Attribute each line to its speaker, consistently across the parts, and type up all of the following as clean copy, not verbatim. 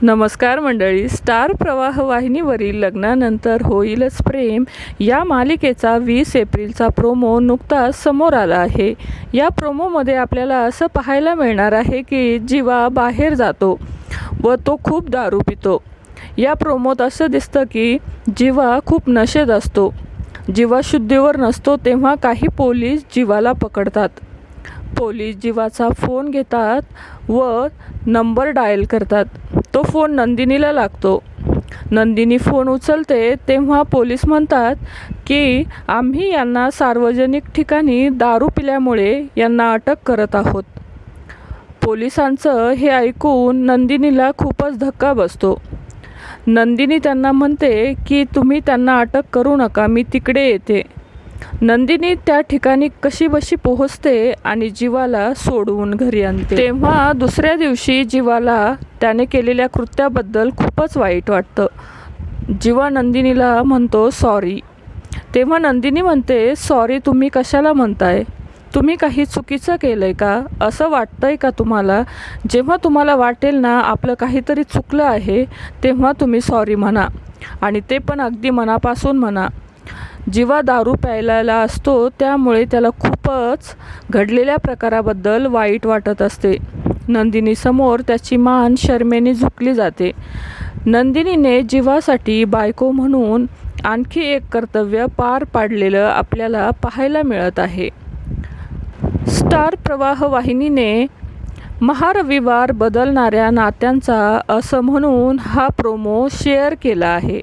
Speaker 1: नमस्कार मंडळी. स्टार प्रवाह वाहिनीवरील लग्नानंतर होईलच प्रेम या मालिकेचा 20 एप्रिलचा प्रोमो नुकताच समोर आला आहे. या प्रोमोमध्ये आपल्याला असं पाहायला मिळणार आहे की जीवा बाहेर जातो व तो खूप दारू पितो. या प्रोमोत असं दिसतं की जीवा खूप नशेत असतो. जीवा शुद्धीवर नसतो तेव्हा काही पोलीस जीवाला पकडतात. पोलीस जीवाचा फोन घेतात व नंबर डायल करतात. तो फोन नंदिनीला लागतो. नंदिनी फोन उचलते तेव्हा पोलीस म्हणतात की आम्ही यांना सार्वजनिक ठिकाणी दारू पिल्यामुळे यांना अटक करत आहोत. पोलिसांचं हे ऐकून नंदिनीला खूपच धक्का बसतो. नंदिनी त्यांना म्हणते की तुम्ही त्यांना अटक करू नका, मी तिकडे येते. नंदिनी त्या ठिकाणी कशीबशी पोहोचते आणि जीवाला सोडवून घरी आणते. तेव्हा दुसऱ्या दिवशी जीवाला त्याने केलेल्या कृत्याबद्दल खूपच वाईट वाटतं. जीवा नंदिनीला म्हणतो सॉरी. तेव्हा नंदिनी म्हणते सॉरी तुम्ही कशाला म्हणताय? तुम्ही काही चुकीचं केलं आहे का? असं वाटतंय का तुम्हाला? जेव्हा तुम्हाला वाटेल ना आपलं काहीतरी चुकलं आहे तेव्हा तुम्ही सॉरी म्हणा आणि ते पण अगदी मनापासून म्हणा. जीवा दारू प्यायला असतो त्यामुळे त्याला खूपच घडलेल्या प्रकाराबद्दल वाईट वाटत असते. नंदिनीसमोर त्याची मान शरमेने झुकली जाते. नंदिनीने जीवासाठी बायको म्हणून आणखी एक कर्तव्य पार पाडलेलं आपल्याला पाहायला मिळत आहे. स्टार प्रवाह वाहिनीने महारविवार बदलणाऱ्या नात्यांचा असं म्हणून हा प्रोमो शेअर केला आहे.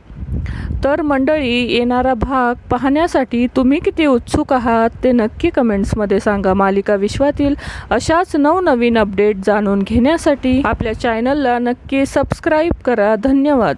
Speaker 1: तर मंडळी, येणारा भाग पाहण्यासाठी तुम्ही किती उत्सुक आहात ते नक्की कमेंट्समध्ये सांगा. मालिका विश्वातील अशाच नवनवीन अपडेट जाणून घेण्यासाठी आपल्या चॅनलला नक्की सबस्क्राईब करा. धन्यवाद.